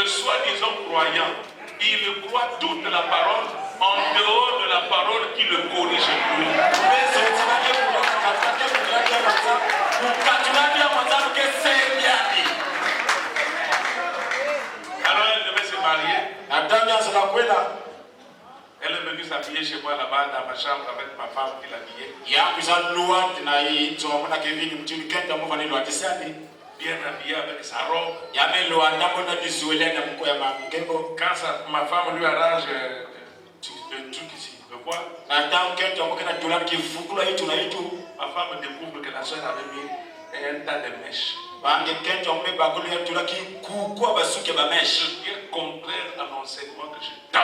Soi-disant croyant, il croit toute la parole en dehors de la parole qui le corrige lui. Alors elle devait se marier. Elle est venue s'habiller chez moi là-bas dans ma chambre avec ma femme qui l'habillait. Bien habillée avec sa robe. Quand ma femme lui arrange le truc ici, le voit. Ma femme découvre que la soeur avait mis un tas de mèches. Ce qui est contraire à l'enseignement que je donne.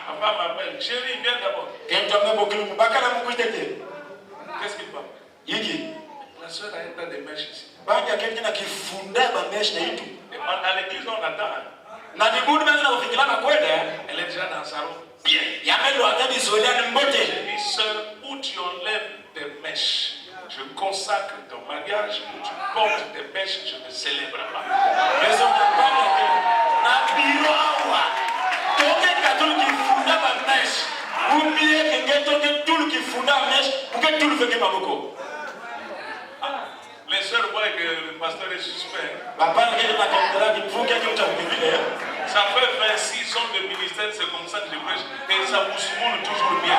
Ma femme m'appelle, chérie, viens d'abord. Qu'est-ce qu'il parle? La soeur a un tas de mèches ici. Et à l'église, on attend. Elle est déjà dans sa robe. Bien. J'ai dit, sœur, où tu enlèves tes mèches, je consacre ton mariage, où tu portes tes mèches, je ne célèbre pas. Les sœurs voient que le pasteur est suspect. Ça fait 26 ans de ministère, c'est comme ça que je prêche. Et ça vous semoule toujours bien.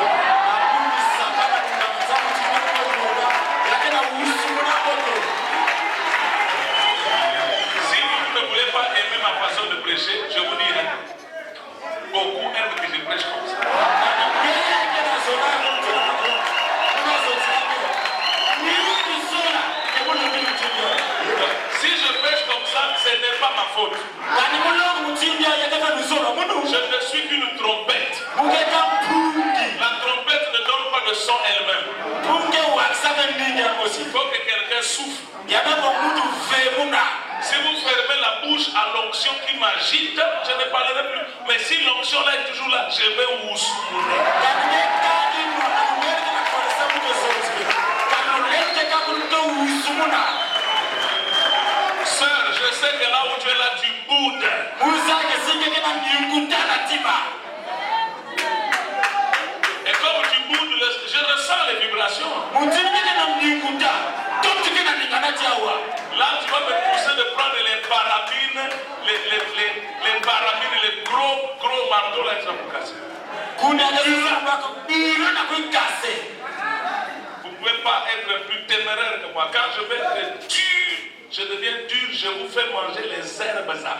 Si vous ne voulez pas aimer ma façon de prêcher, je vous dis, beaucoup aiment que je prêche comme ça. Si je prêche comme ça, ce n'est pas ma faute. Je ne suis qu'une trompette. La trompette ne donne pas de son elle-même. Il faut que quelqu'un souffle. Si vous fermez la bouche à l'onction qui m'agite, je ne parlerai plus. Mais si l'onction là est toujours là, je vais vous souffler. Sœur, je sais que là où tu es là, tu boudes. Et comme tu boudes, je ressens les vibrations. Là, tu vas me pousser de prendre les paramines, les paramines, les gros marteaux là, ils vont vous casser. Vous ne pouvez pas être plus téméraire que moi. Quand je vais être dur, je deviens dur, je vous fais manger les herbes amères.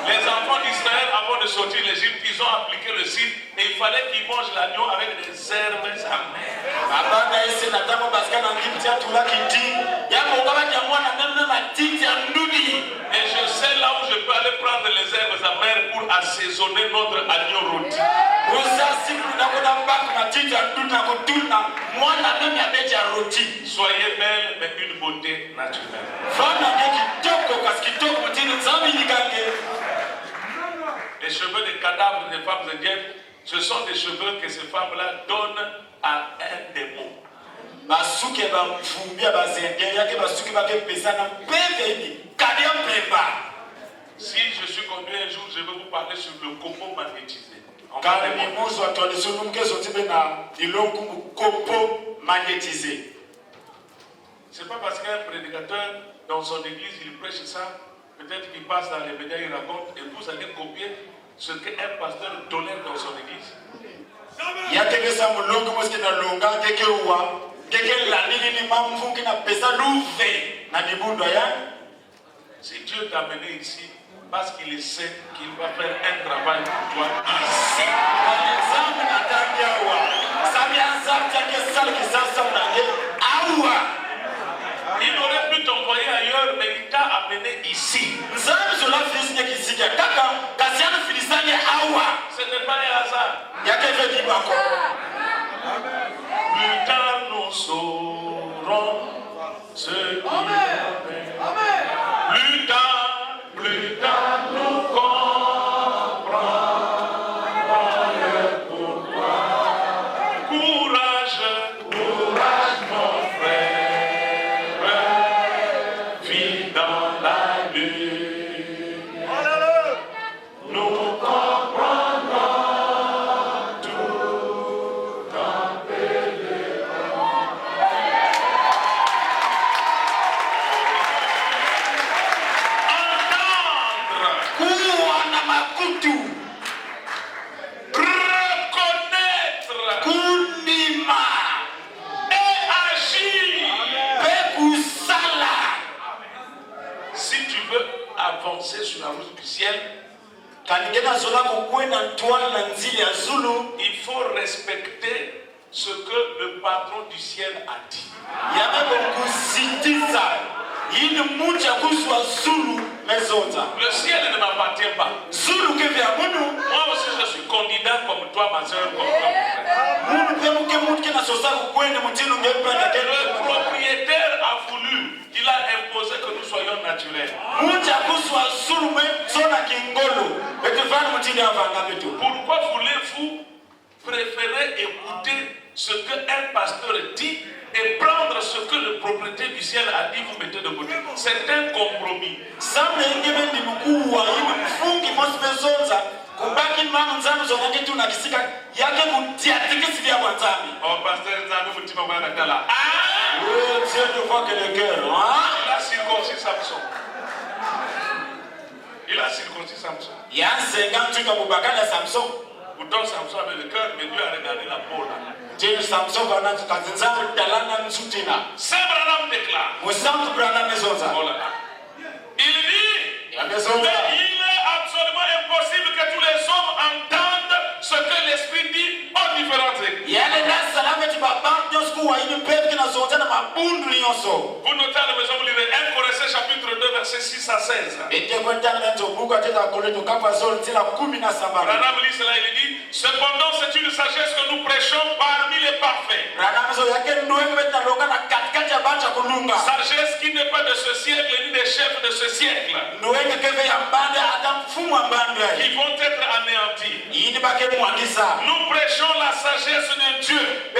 Les enfants d'Israël, avant de sortir de l'Égypte, ils ont appliqué le site et il fallait qu'ils mangent l'agneau avec des herbes amères. Et je sais là où je peux aller prendre les herbes amères pour assaisonner notre agneau rôti. Soyez belle, mais une beauté naturelle. Les cheveux des cadavres des femmes indiennes, ce sont des cheveux que ces femmes-là donnent à un démon. Si je suis conduit un jour, je vais vous parler sur le copeau magnétisé. C'est pas parce qu'un prédicateur dans son église il prêche ça, peut-être qu'il passe dans les médias, il raconte, et vous allez copier ce qu'un pasteur tolère dans son église. Si Dieu t'a amené ici, parce qu'il sait qu'il va faire un travail pour toi ici. Il aurait pu t'envoyer ailleurs, mais il t'a amené ici. Ce n'est pas un hasard. faut respecter ce que le patron du ciel a dit. Le ciel ne m'appartient pas. Moi aussi je suis candidat comme toi, ma soeur, comme toi. Le propriétaire a voulu, il a imposé que nous soyons naturels. Pourquoi voulez-vous préférer écouter ce qu'un pasteur dit et prendre ce que le propriétaire du ciel a dit, vous mettez de côté? C'est un compromis. Oh, pasteur, il a circoncis Samson. Il a circoncis Samson. Pourtant, Samson avait le cœur, mais Dieu a regardé la peau là. Saint Branham déclare. Oh là là. Il dit, mais il est absolument impossible que tous les hommes entendent ce que l'Esprit dit en différentes églises. Vous notez à la maison, vous lirez 1 Corinthiens chapitre 2 versets 6 à 16. Branham lit cela, il dit, cependant c'est une sagesse que nous prêchons parmi les parfaits. Sagesse qui n'est pas de ce siècle ni des chefs de ce siècle, qui vont être anéantis. Nous prêchons la sagesse de Dieu,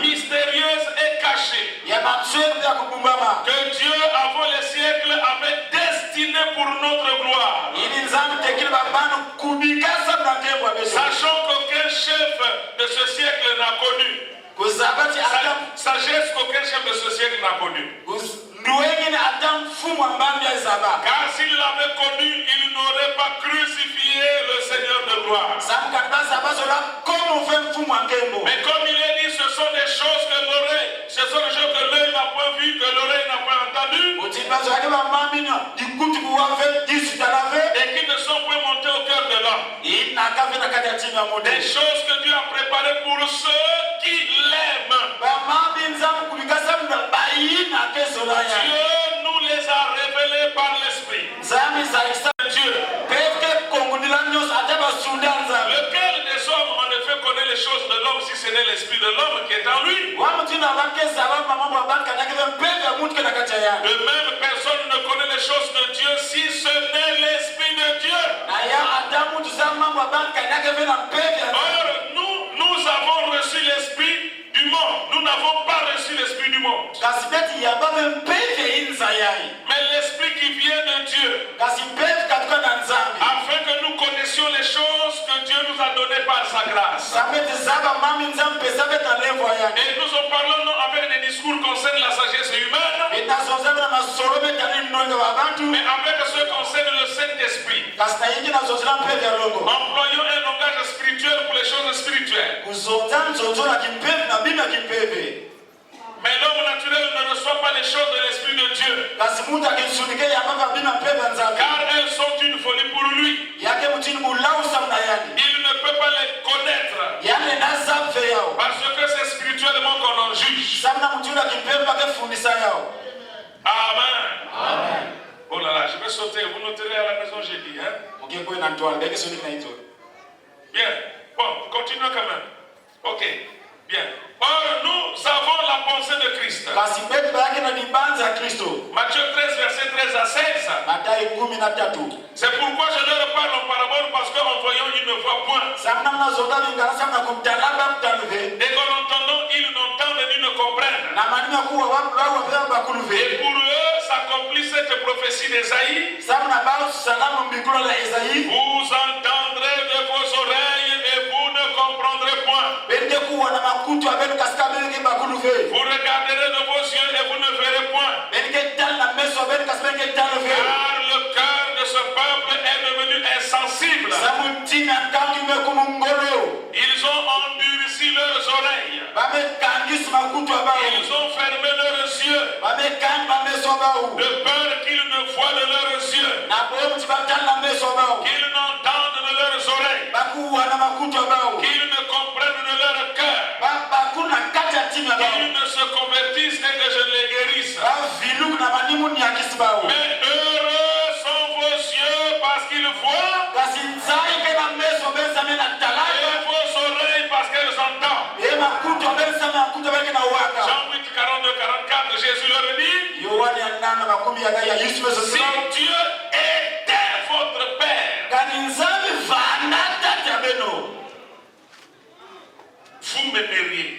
mystérieuse et cachée, que Dieu avant les siècles avait destiné pour notre gloire, sachant qu'aucun chef de ce siècle n'a connu. Sagesse qu'aucun chef de ce siècle n'a connu. Car s'il l'avait connu, il n'aurait pas crucifié le Seigneur de gloire. Mais comme il est dit, ce sont des choses que l'oreille, ce sont des choses que l'œil n'a pas vu, que l'oreille n'a pas entendu, et qui ne sont pas montées au cœur de l'homme. Des choses que Dieu a préparées pour ceux qui l'aiment. Dieu nous les a révélés par l'Esprit. Dieu. Lequel des hommes en effet connaît les choses de l'homme si ce n'est l'Esprit de l'homme qui est en lui? De même, personne ne connaît les choses de Dieu si ce n'est l'Esprit de Dieu. Or, nous avons reçu l'Esprit du monde. Nous n'avons pas reçu l'Esprit du monde. Mais l'Esprit qui vient de Dieu, afin que nous connaissions les choses que Dieu nous a données par sa grâce. Et nous en parlons non avec des discours concernant la sagesse humaine, mais avec ce qui concerne le Saint-Esprit. Employons un langage spirituel pour les choses spirituelles. Mais l'homme naturel ne reçoit pas les choses de l'Esprit de Dieu, car elles sont une folie pour lui. Il ne peut pas les connaître, parce que c'est spirituellement qu'on en juge. Amen. Oh là là, je vais sauter. Vous noterez à la maison, j'ai dit. Hein? Bien. Bon, continuons quand même. Ok. Bien. Or, nous avons la pensée de Christ. Matthieu 13, verset 13 à 16. C'est pourquoi je leur parle en parabole, parce qu'en voyant, ils ne voient point. Et qu'en entendant, ils n'entendent ni ne comprennent. Et pour eux, s'accomplit cette prophétie d'Ésaïe. Vous entendrez de vos oreilles et vous ne comprendrez point. Vous regarderez de vos yeux et vous ne verrez point. Car le cœur de ce peuple est devenu insensible. Ils ont endurci leurs oreilles. Ils ont fermé leurs yeux, de peur qu'ils ne voient de leurs yeux, qu'ils n'entendent de de leurs oreilles, qu'ils ne comprennent de leur cœur, qu'ils ne se convertissent et que je les guérisse. Mais heureux sont vos yeux parce qu'ils voient, et vos oreilles parce qu'elles entendent. Jean 8, 42, 44, Jésus leur dit, si Dieu était votre Père, vous m'aimeriez.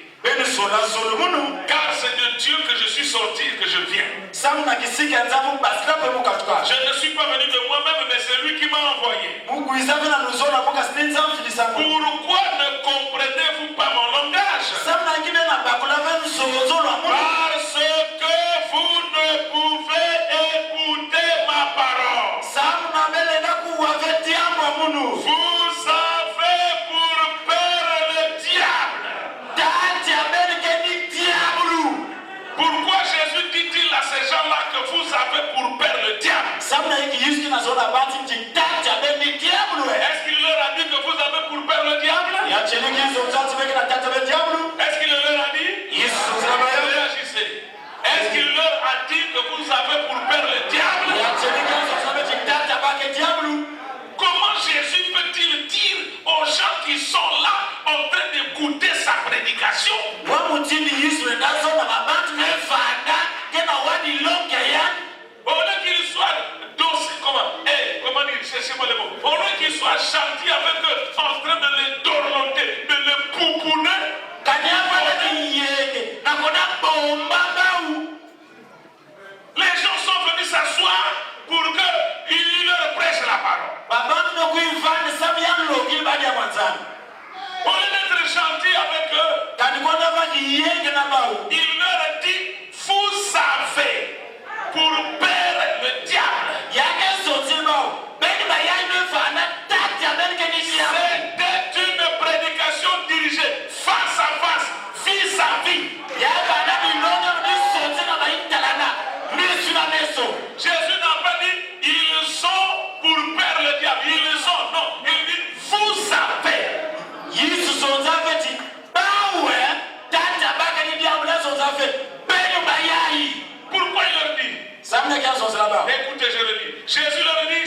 Car c'est de Dieu que je suis sorti et que je viens. Je ne suis pas venu de moi-même, mais c'est lui qui m'a envoyé. Pourquoi ne comprenez-vous pas mon langage? Parce que vous ne pouvez écouter ma parole. Vous avez pour père le diable. Pourquoi Jésus dit-il à ces gens-là que vous avez pour père le diable? Est-ce qu'il leur a dit que vous avez pour père le diable? Est-ce qu'il leur a dit? Réagissez. Est-ce qu'il leur a dit que vous avez pour père le diable? Comment Jésus peut-il dire aux gens qui sont là en train d'écouter sa prédication? Au lieu qu'il soit docile, comment dire, cherchez-moi le mot. Au lieu qu'il soit gentil avec eux, en train de les tourmenter, de les pouponner. Les gens sont venus s'asseoir pour qu'il leur prêche la parole. Au lieu d'être gentil avec eux, il leur a dit, vous savez, pour père le diable. C'était une prédication dirigée face à face, vis-à-vis. Jésus n'a pas dit ils sont pour père le diable. Ils sont, non, il dit vous savez. Pourquoi il leur dit? Écoutez, je le dis. Jésus leur dit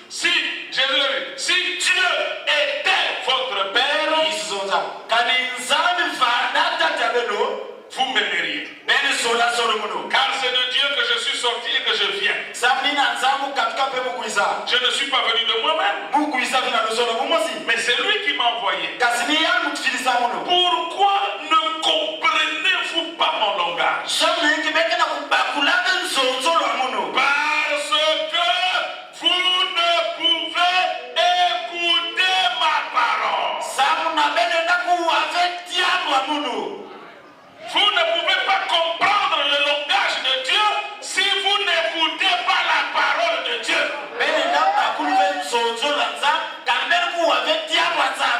si Dieu était votre père, vous m'aimeriez. Car c'est de Dieu que je suis sorti et que je viens. Je ne suis pas venu de moi-même, mais c'est lui qui m'a envoyé. Pourquoi ne comprenez-vous pas mon langage? Parce que vous ne pouvez écouter ma parole. Vous ne pouvez pas comprendre le langage de Dieu si vous n'écoutez pas la parole de Dieu.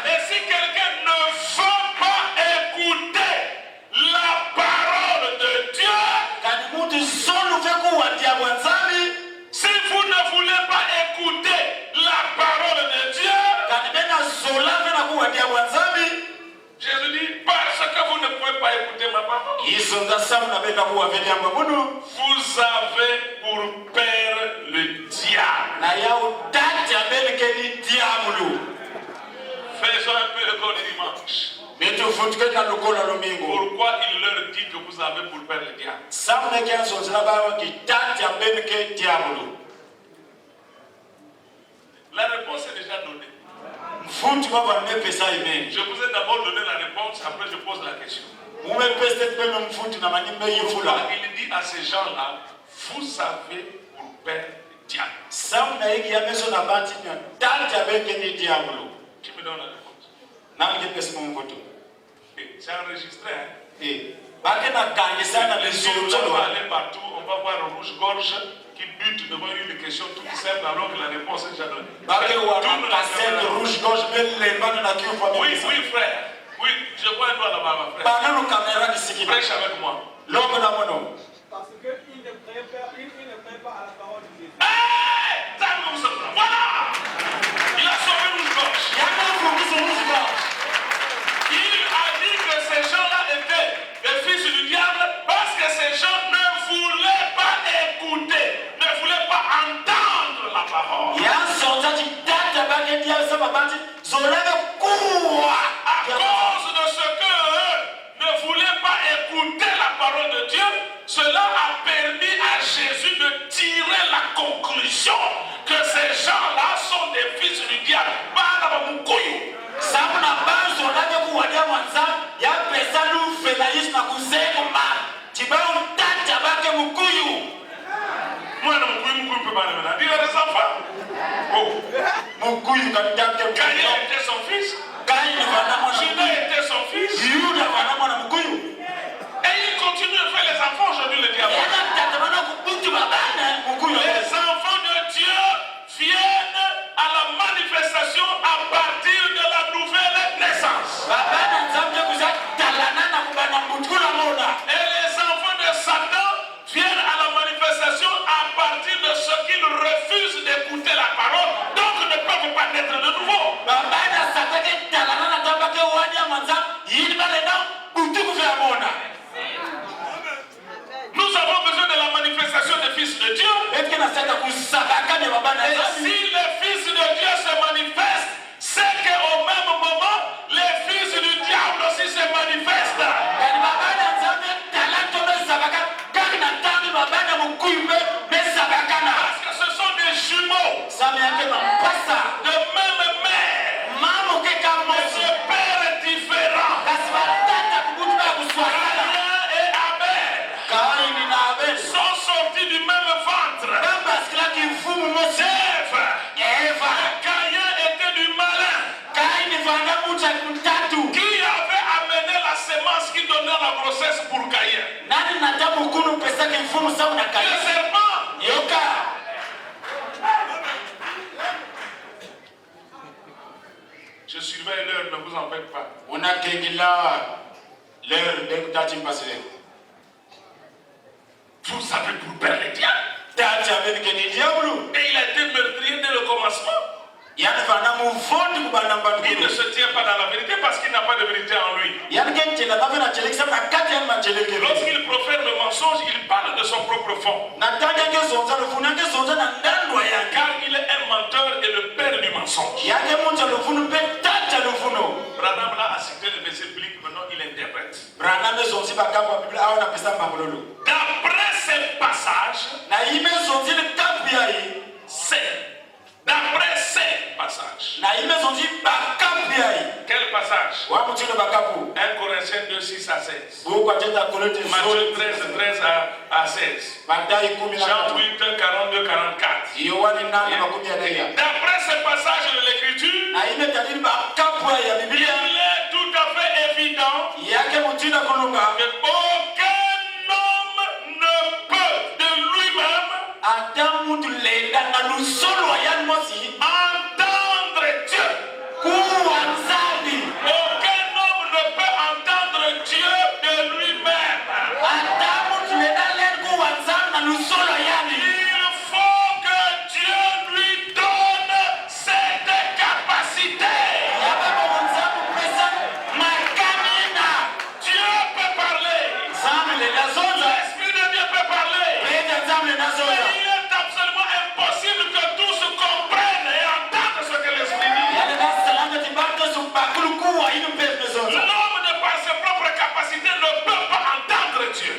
Et si quelqu'un ne veut pas écouter la parole de Dieu, si vous ne voulez pas écouter la parole de Dieu, Jésus dit, parce que vous ne pouvez pas écouter ma parole, vous avez pour père le diable. Faisons un peu le corps du dimanche. Pourquoi il leur dit que vous avez pour père le diable? La réponse est déjà donnée. Je vous ai d'abord donné la réponse, après je pose la question. Pourquoi il dit à ces gens-là, vous savez pour père le diable? Qui me donne la réponse? C'est enregistré, hein? On va aller partout, on va voir un rouge-gorge qui bute devant une question toute simple alors que la réponse est déjà donnée. Oui, frère. Oui, je vois un doigt là-bas, frère. Prêche avec moi. Parce qu'il ne croyait pas à la parole de Dieu. Voilà! Il a sauvé de ce que ne voulaient pas écouter la parole de Dieu, cela a permis à Jésus de tirer la conclusion que ces gens-là sont des fils du diable. Il y a des enfants. Caïn était son fils. Judas était son fils. Et il continue de faire les enfants aujourd'hui, le diable. Les enfants de Dieu viennent à la manifestation à partir de la nouvelle naissance. Et les enfants de Satan viennent à la manifestation à partir de ce qu'ils refusent d'écouter la parole, donc ne peuvent pas naître de nouveau. Nous avons besoin de la manifestation des fils de Dieu. Et si les fils de Dieu se manifestent, c'est qu'au même moment, les fils du diable aussi se manifestent. Parce que ce sont des jumeaux de même mère, mais de père différent. Caïn et Abel sont sortis du même ventre. Eva. Caïn était du malin, qui avait amené la semence qui donnait la grossesse pour Caïn. Le serpent. Je surveille l'heure, ne vous en faites pas. Vous savez pour perdre les diables. Et il a été meurtrier dès le commencement. Il ne se tient pas dans la vérité parce qu'il n'a pas de vérité en lui. Lorsqu'il profère le mensonge, il parle de son propre fond. Car il est un menteur et le père du mensonge. Branham a cité le verset biblique, maintenant il interprète. D'après ces passages, d'après ces passages. Quel passage? 1 Corinthiens 2, 6 à 16. Matthieu 13, 13 à 16. Jean 8, 42, 44. D'après ces passages de l'écriture, il est tout à fait évident qu'aucun homme ne peut de lui-même entendre Dieu. Aucun homme ne peut entendre Dieu de lui-même. Il faut que Dieu lui donne cette capacité. Dieu peut parler. L'Esprit de Dieu peut parler. Mais il est absolument impossible que tous comprennent et entendent ce que l'Esprit dit. L'homme de par ses propres capacités ne peut pas entendre Dieu.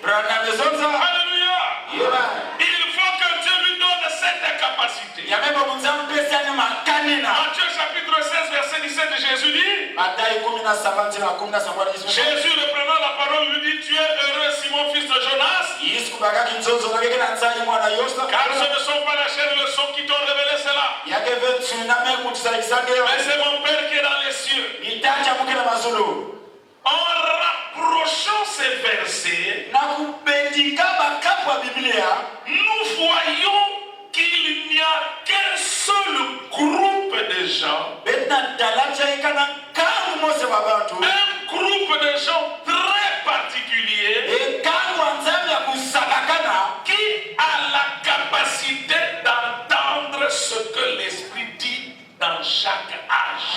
Branham dit, alléluia, il faut que Dieu lui donne cette capacité. Matthieu chapitre 16 verset 17, Jésus dit, Jésus reprenant la parole lui dit, tu es heureux Simon fils de Jonas, car ce ne sont pas la chair et le sang qui t'ont révélé cela, mais c'est mon Père qui est dans les cieux. En rapprochant ces versets, nous voyons qu'il n'y a qu'un seul groupe de gens, un groupe de gens très particulier qui a la capacité d'entendre ce que l'Esprit dit dans chaque âge.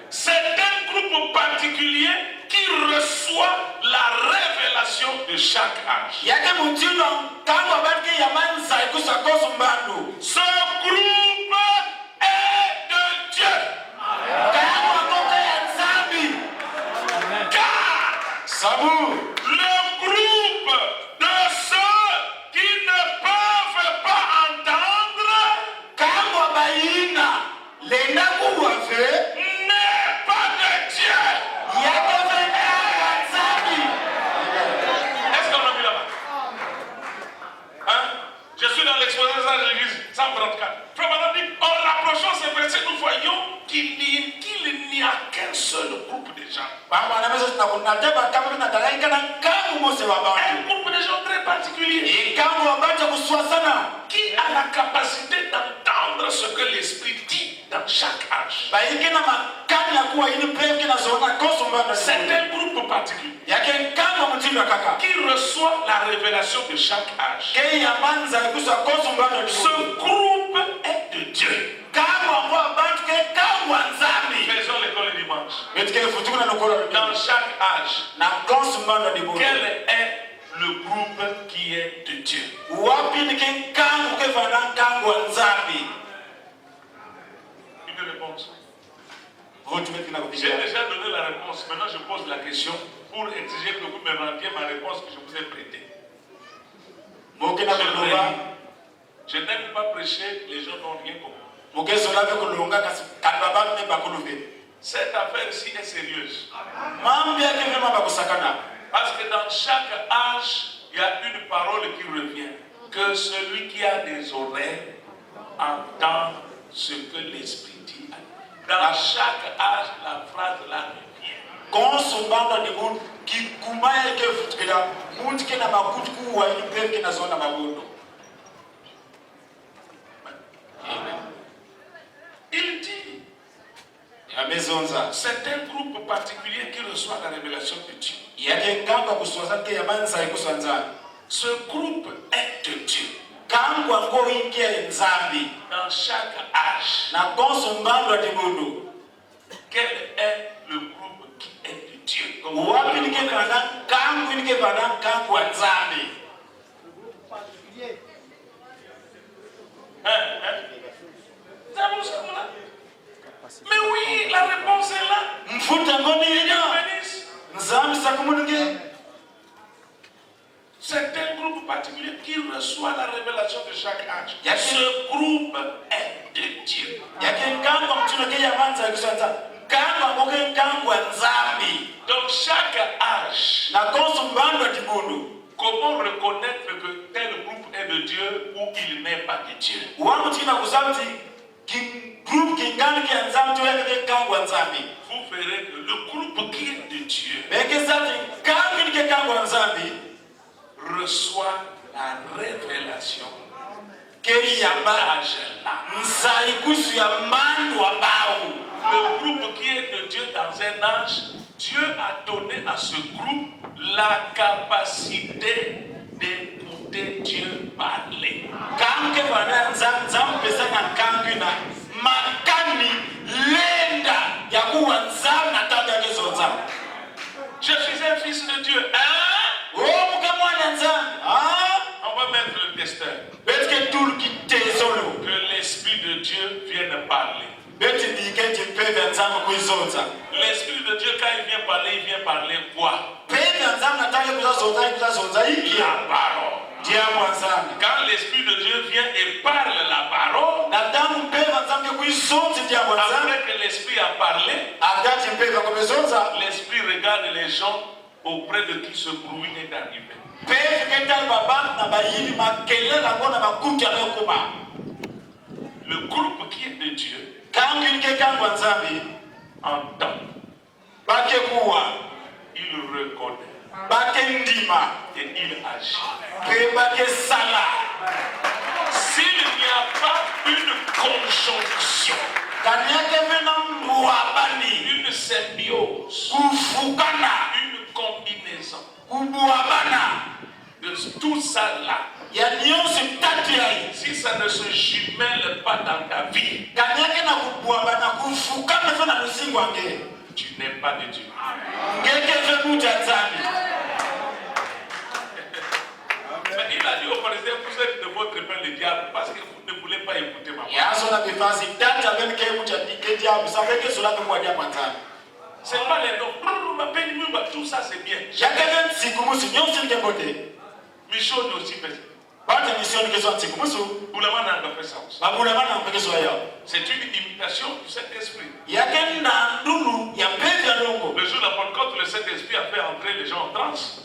C'est un un groupe particulier qui reçoit la révélation de chaque âge. Ce groupe est de Dieu. Car le groupe de ceux qui ne peuvent pas entendre n'est pas de Dieu. Est-ce qu'on a vu là-bas? Hein? Je suis dans l'exposé de l'église 134. Frère Madame dit, en rapprochant ces versets, nous voyons qu'il n'y a qu'un seul groupe de gens. Un groupe de gens très particulier qui a la capacité d'entendre ce que l'Esprit dit dans chaque âge. C'est un groupe particulier qui reçoit la révélation de chaque âge. Ce groupe est de Dieu. Faisons l'école le dimanche. Dans chaque âge, quel est le groupe qui est de Dieu? Une réponse. J'ai déjà donné la réponse. Maintenant, je pose la question pour exiger que vous me rendiez ma réponse que je vous ai prêtée. Je n'aime pas prêcher, les gens n'ont rien compris. Cette affaire-ci est sérieuse. Parce que dans chaque âge, il y a une parole qui revient. Que celui qui a des oreilles entend ce que l'Esprit dit. Dans chaque âge, la phrase là revient. Il dit, c'est un groupe particulier qui reçoit la révélation de Dieu. Ce groupe est de Dieu. Dans chaque âge, quel est le groupe qui est de Dieu? Mais oui, la réponse est là. C'est un groupe particulier qui reçoit la révélation de chaque âge. Ce groupe est de Dieu. Donc chaque âge, comment reconnaître que tel groupe est de Dieu ou il n'est pas de Dieu? Vous verrez que le groupe qui est de Dieu reçoit la révélation de cet âge-là. Le groupe qui est de Dieu dans un âge, Dieu a donné à ce groupe la capacité d'écouter Dieu parler. Je suis un fils de Dieu. Hein? On va mettre le testeur. Que l'Esprit de Dieu vienne parler. L'Esprit de Dieu, quand il vient parler quoi? La parole. Quand l'Esprit de Dieu vient et parle la parole, après que l'Esprit a parlé, l'Esprit regarde les gens auprès de qui ce bruit est arrivé. Le groupe qui est de Dieu entend, il reconnaît et il agit. S'il n'y a pas une conjonction, une symbiose, une combinaison de tout ça là, si ça ne se jumelle pas dans ta vie, tu n'es pas de Dieu. Mais il a dit aux pharisiens, vous êtes de votre pain le diable parce que vous ne voulez pas écouter ma parole. C'est pas les noms. Tout ça c'est bien. Michel aussi fait ça. Boulamana a fait ça aussi. C'est une imitation du Saint-Esprit. Le jour de la Pentecôte, le Saint-Esprit a fait entrer les gens en transe.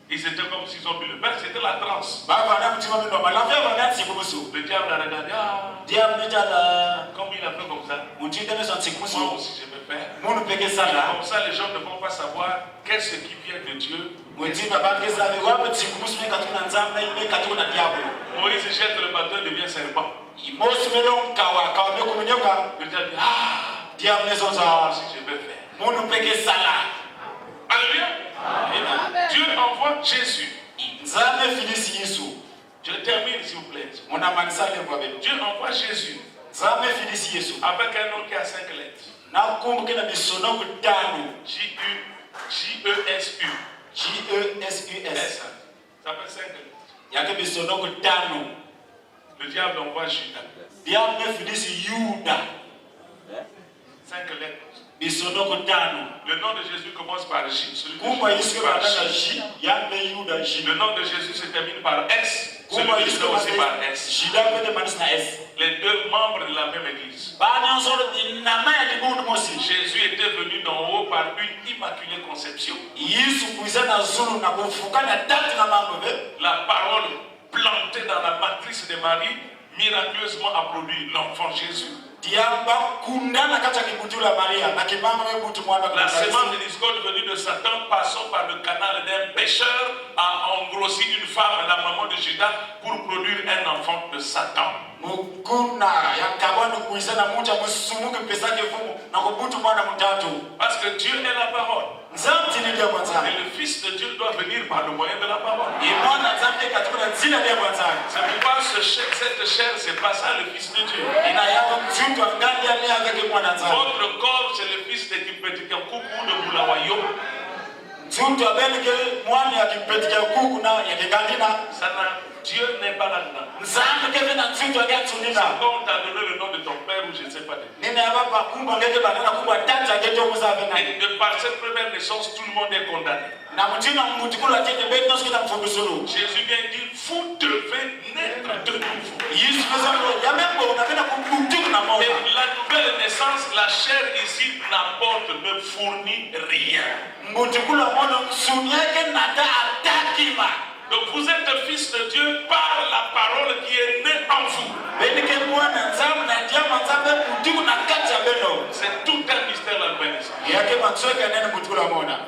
Ils étaient comme s'ils ont vu le Père, c'était la transe. Le diable a regardé, comme il a fait comme ça, moi aussi je vais faire. Comme ça les gens ne vont pas savoir qu'est-ce qui vient de Dieu. Moïse jette le bâton, devient serpent. Le diable dit, moi aussi je vais faire. Alléluia. Dieu envoie Jésus. Je termine s'il vous plaît. Dieu envoie Jésus avec un nom qui a 5 lettres. J-E-S-U. J-E-S-U-S. Ça fait 5 lettres. Le diable envoie Judas. 5 lettres. Le nom de Jésus commence par J. Celui de Jésus par J. Le nom de Jésus se termine par S. Celui de Jésus aussi par S. Les deux membres de la même église. Jésus était venu d'en haut par une immaculée conception. La parole plantée dans la matrice de Marie miraculeusement a produit l'enfant Jésus. La semence de discorde venue de Satan, passant par le canal d'un pécheur, a engrossi une femme, la maman de Judas, pour produire un enfant de Satan. Parce que Dieu est la parole. Et le Fils de Dieu doit venir par le moyen de la parole. C'est pourquoi cette chair, c'est pas ça le Fils de Dieu. Votre corps, c'est le Fils de Kipetikakuku de Bulawayo. Dieu n'est pas là-dedans. C'est quand on t'a donné le nom de ton père ou je ne sais pas. Et de par cette première naissance, tout le monde est condamné. Jésus vient dire, vous devez naître de nouveau. Et la nouvelle naissance, la chair ici n'apporte, ne fournit rien. Donc vous êtes fils de Dieu par la parole qui est née en vous. C'est tout un mystère la nouvelle naissance.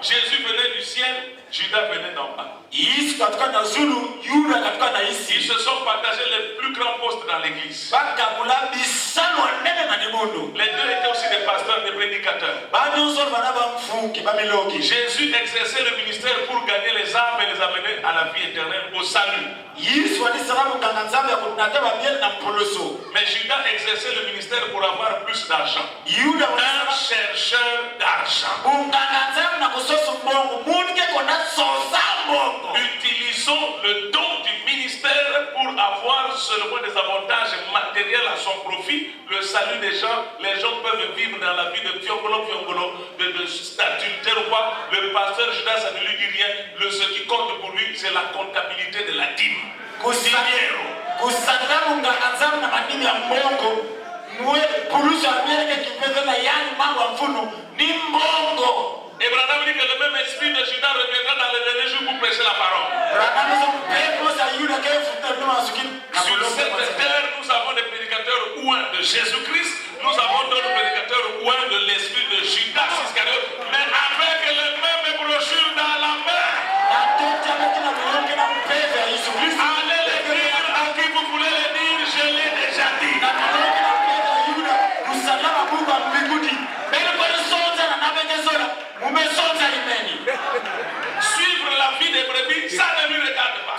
Jésus venait du ciel, Judas venait d'en bas. Ils se sont partagés les plus grands postes dans l'église. Les deux étaient aussi des pasteurs, des prédicateurs. Jésus exerçait le ministère pour gagner les âmes et les amener à la vie éternelle, au salut. Mais Judas exerçait le ministère pour avoir plus d'argent. Un chercheur d'argent. Utilisons le don du ministère pour avoir seulement des avantages matériels à son profit, le salut des gens. Les gens peuvent vivre dans la vie de fiongolo, de statutaire ou quoi. Le pasteur Judas, ça ne lui dit rien. Ce qui compte pour lui, c'est la comptabilité de la dîme. Et Branham dit que le même esprit de Judas reviendra dans les derniers jours pour prêcher la parole. Sur cette terre, nous avons des prédicateurs ouins de Jésus-Christ. Nous avons d'autres prédicateurs ouins de l'esprit de Judas Iscariote, mais avec les mêmes brochures dans la main. Allez les dire à qui vous voulez les dire, je l'ai déjà dit. Suivre la vie des brebis, ça ne lui regarde pas.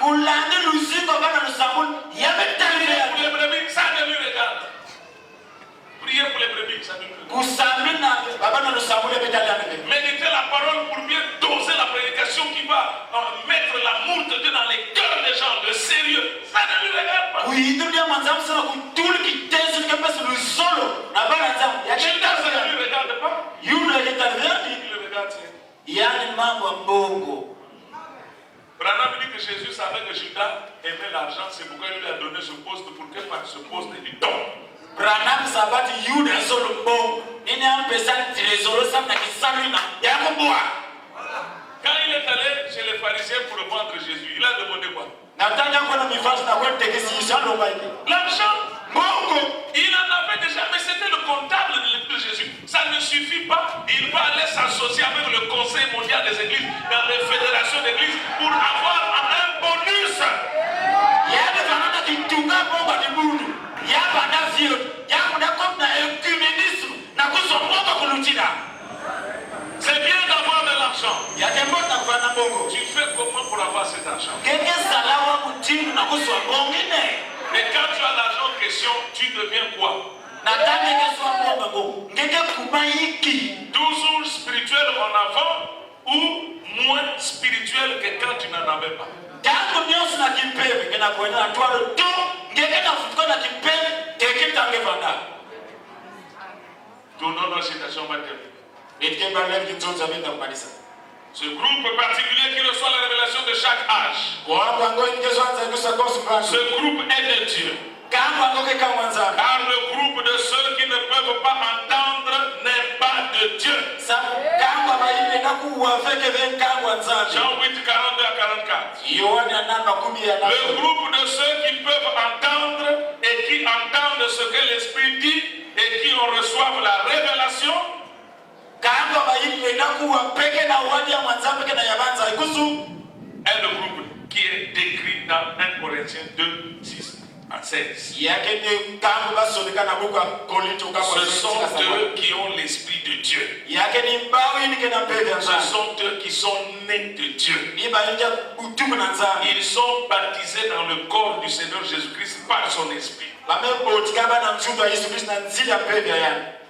Prier pour les brebis, ça ne lui regarde. Prier pour les brebis, ça ça ne peut. Kusamina babana no samule betaliane. Méditer la parole pour bien doser la prédication qui va mettre la mourde dans les cœurs des gens, le sérieux, ça ne lui regarde pas. Oui, tout bien manzam sana kutul ki tesu ke pas le solo. Na bana nzam. Ya Judas, ça ne lui regarde pas. Yule yetaviani. Il le regarde. Yani mambo mbongo. Branham dit que Jésus savait que Judas aimait l'argent, c'est pourquoi il lui a donné ce poste pour que par ce poste il tombe. Branham sabati Yuda solo mbongo. Nini ampesa trésor sa na kisalina. Ya kuboa. Quand il est allé chez les pharisiens pour vendre Jésus, il a demandé quoi? Nataka kuna mifasi na kwenda tekesi shalo baiki. L'argent. Mbongo. Il en avait déjà, mais c'était le comptable de Jésus. Ça ne suffit pas. Il va aller s'associer avec le Conseil mondial des églises, dans les fédérations d'églises, pour avoir un bonus. Yale vanana kitunga bomba di bundu. Yaba na vio. Yaba na kopna ecumenisme. Na kusomboka kulutina. C'est bien d'avoir de l'argent. Yake mbona kwa na bongo. Tu fais comment pour avoir cet argent? Keke salawa mutimu na kusomboka. Mais quand tu as l'argent en question, tu deviens quoi? Nataka keswa bomba go. Ngeke kumaiki. Toujours spirituel en avant ou moins spirituel que quand tu n'en avais pas. Tangu nyonso na kimpebe kena kwenda atwalo tu ngeke na futuko na kimpebe teke tange vanda. Donnons nos citations maternelles. Betke balem kitonza benda kumalisa. Ce groupe particulier qui reçoit la révélation de chaque âge. Ce groupe est de Dieu. Car le groupe de ceux qui ne peuvent pas entendre n'est pas de Dieu. Jean 8, 42 à 44. Le groupe de ceux qui peuvent entendre et qui entendent ce que l'Esprit dit et qui en reçoivent la révélation. Est le groupe qui est décrit dans 1 Corinthiens 2, 6 à 16. Ce sont eux qui ont l'Esprit de Dieu. Ce sont eux qui sont nés de Dieu. Ils sont baptisés dans le corps du Seigneur Jésus-Christ par son Esprit.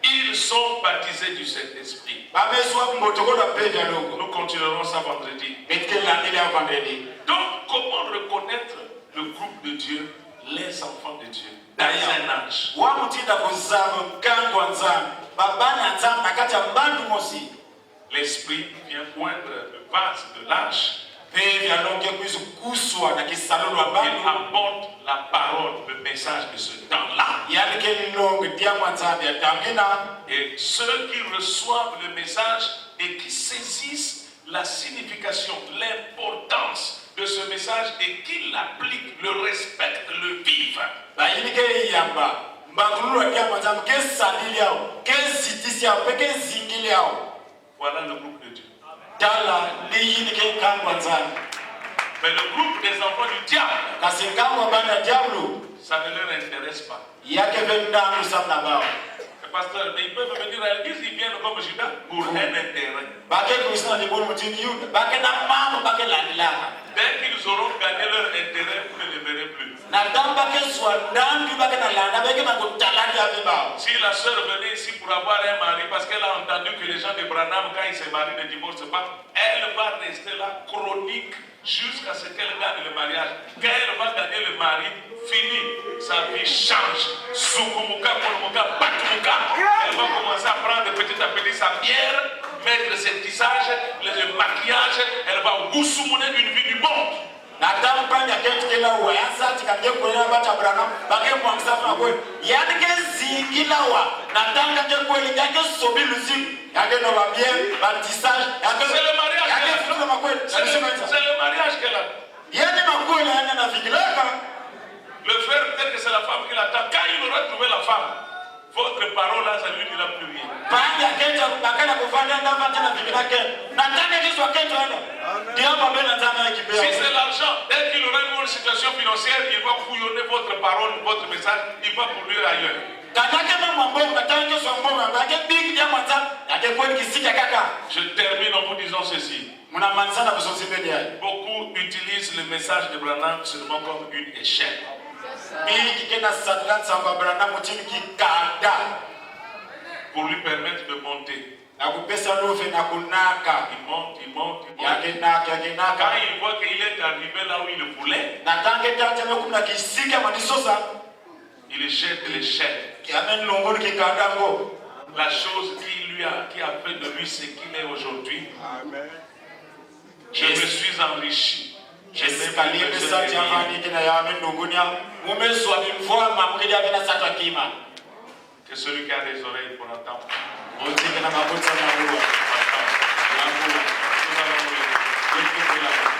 Ils sont baptisés du Saint-Esprit. Nous continuerons ça vendredi. Donc, comment reconnaître le groupe de Dieu, les enfants de Dieu, dans un âge? L'Esprit vient poindre le vase de l'âge. Il apporte la parole, le message de ce temps-là. Et ceux qui reçoivent le message et qui saisissent la signification, l'importance de ce message et qui l'appliquent, le respectent, le vivent. Voilà le groupe de Dieu. Mais le groupe des enfants du diable, ça ne leur intéresse pas. Pasteur, mais ils peuvent venir à l'église, ils viennent comme Judas pour un intérêt. Dès qu'ils auront gagné leur intérêt, vous ne les verrez plus. Si la sœur venait ici pour avoir un mari, parce qu'elle a entendu que les gens de Branham, quand ils se marient, ne divorcent pas, elle va rester là, chronique, jusqu'à ce qu'elle gagne le mariage. Quand elle va gagner le mari, fini, sa vie change. Sukumuka, Kolumuka, Batumuka. Elle va commencer à prendre petit à petit sa bière, mettre ses tisages, le maquillage, elle va goussoumouner une vie du monde. C'est le mariage qu'elle a. Le frère, peut-être que c'est la femme qui l'attend. Quand il aura trouvé la femme, votre parole là, ça ne lui dira plus rien. Si c'est l'argent, dès qu'il aura une bonne situation financière, il va fouillonner votre parole, votre message, il va pour lui ailleurs. Je termine en vous disant ceci. Beaucoup utilisent le message de Branham seulement comme une échelle. pour lui permettre de monter. Na kupesa love na kunaka. Il monte, il monte, il monte. Yakinaka, yakinaka. Quand il voit qu'il est arrivé là où il voulait, Na tange tante mekuna kisika manisosa. il jette l'échelle. Amen longoni kikandango. La chose qui a fait de lui ce qu'il est aujourd'hui. Amen. Je me suis enrichi. Je sais pas lire ça tiens vani kina ya amen longonia. Mumezo amemvoa mamkidi avena satwa kima. Que celui qui a des oreilles pour entendre. Ozike na mabota na ruwa. Nous allons nous lever.